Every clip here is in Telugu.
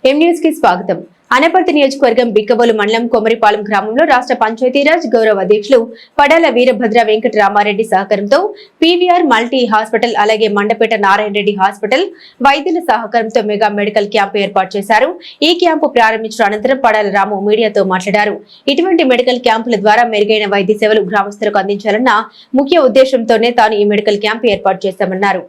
ఎం న్యూస్ కి స్వాగతం. అనపర్తి నియోజకవర్గం బిక్కబోలు మండలం కొమరిపాలెం గ్రామంలో రాష్ట్ర పంచాయతీరాజ్ గౌరవ అధ్యక్షులు పడాల వీరభద్ర వెంకటరామారెడ్డి సహకారంతో పీవీఆర్ మల్టీ హాస్పిటల్ అలాగే మండపేట నారాయణ రెడ్డి హాస్పిటల్ వైద్యుల సహకారంతో మెగా మెడికల్ క్యాంపు ఏర్పాటు చేశారు. ఈ క్యాంపు ప్రారంభించిన అనంతరం పడాల రాము మీడియాతో మాట్లాడారు. ఇటువంటి మెడికల్ క్యాంపుల ద్వారా మెరుగైన వైద్య సేవలు గ్రామస్తులకు అందించాలన్న ముఖ్య ఉద్దేశంతోనే తాను ఈ మెడికల్ క్యాంపు ఏర్పాటు చేశామన్నారు.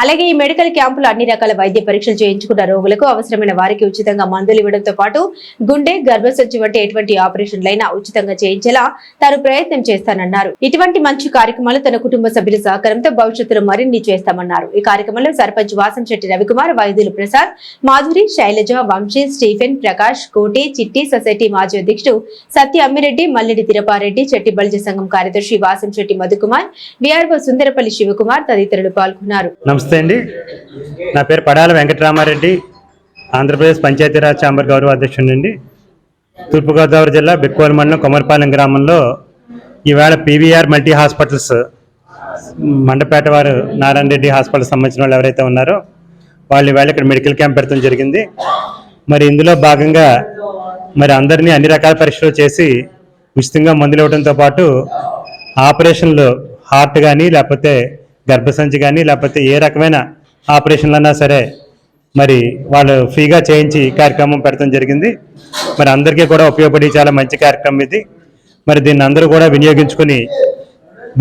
అలాగే ఈ మెడికల్ క్యాంపులో అన్ని రకాల వైద్య పరీక్షలు చేయించుకున్న రోగులకు అవసరమైన వారికి ఉచితంగా మందులు ఇవ్వడంతో పాటు గుండె, గర్భసంచి వంటి ఎటువంటి ఆపరేషన్లైనా ఉచితంగా చేయించేలా తాను ప్రయత్నం చేస్తానన్నారు. ఇటువంటి మంచి కార్యక్రమాలు తన కుటుంబ సభ్యుల సహకారంతో భవిష్యత్తులో మరిన్ని చేస్తామన్నారు. ఈ కార్యక్రమంలో సర్పంచ్ వాసంశెట్టి రవికుమార్, వైద్యులు ప్రసాద్, మాధురి, శైలజ, వంశీ, స్టీఫెన్, ప్రకాష్, కోటి, చిట్టి సొసైటీ మాజీ అధ్యక్షుడు సత్య అమ్మిరెడ్డి, మల్లెడి తిరపారెడ్డి, చెట్టి బలిజ సంఘం కార్యదర్శి వాసంశెట్టి మధుకుమార్, విఆర్ఓ సుందరపల్లి శివకుమార్ తదితరులు పాల్గొన్నారు. నమస్తే అండి, నా పేరు పడాల వెంకటరామారెడ్డి, ఆంధ్రప్రదేశ్ పంచాయతీరాజ్ ఛాంబర్ గౌరవ అధ్యక్షుడండి. తూర్పుగోదావరి జిల్లా బిక్కోలు మండలం కొమరపాలెం గ్రామంలో ఈవేళ పీవీఆర్ మల్టీ హాస్పిటల్స్ మండపేట వారు నారాయణ రెడ్డి హాస్పిటల్ సంబంధించిన వాళ్ళు ఎవరైతే ఉన్నారో వాళ్ళు ఈవేళ ఇక్కడ మెడికల్ క్యాంప్ పెట్టడం జరిగింది. మరి ఇందులో భాగంగా మరి అందరినీ అన్ని రకాల పరీక్షలు చేసి ఉచితంగా మందులు ఇవ్వడంతో పాటు ఆపరేషన్లు హార్ట్ కానీ లేకపోతే గర్భసంచి కానీ లేకపోతే ఏ రకమైన ఆపరేషన్లు అన్నా సరే మరి వాళ్ళు ఫ్రీగా చేయించి కార్యక్రమం పెట్టడం జరిగింది. మరి అందరికీ కూడా ఉపయోగపడి చాలా మంచి కార్యక్రమం ఇది. మరి దీన్ని అందరూ కూడా వినియోగించుకుని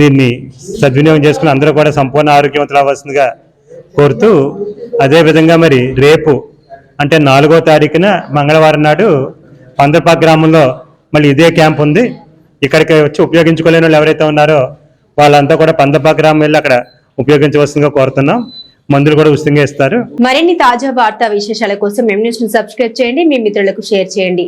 దీన్ని సద్వినియోగం చేసుకుని అందరూ కూడా సంపూర్ణ ఆరోగ్యవంతులు అవ్వాల్సిందిగా కోరుతూ, అదేవిధంగా మరి రేపు అంటే 4వ తారీఖున మంగళవారం నాడు పందర్పాక గ్రామంలో మళ్ళీ ఇదే క్యాంప్ ఉంది. ఇక్కడికి వచ్చి ఉపయోగించుకోలేని వాళ్ళు ఎవరైతే ఉన్నారో వాళ్ళంతా కూడా పందర్పాక గ్రామం వెళ్ళి అక్కడ ఉపయోగించవలసిందిగా కోరుతున్నాం. మందులు కూడా ఉచితంగా ఇస్తారు. మరిన్ని తాజా వార్తా విశేషాల కోసం ఎం న్యూస్ ను సబ్స్క్రైబ్ చేయండి, మీ మిత్రులకు షేర్ చేయండి.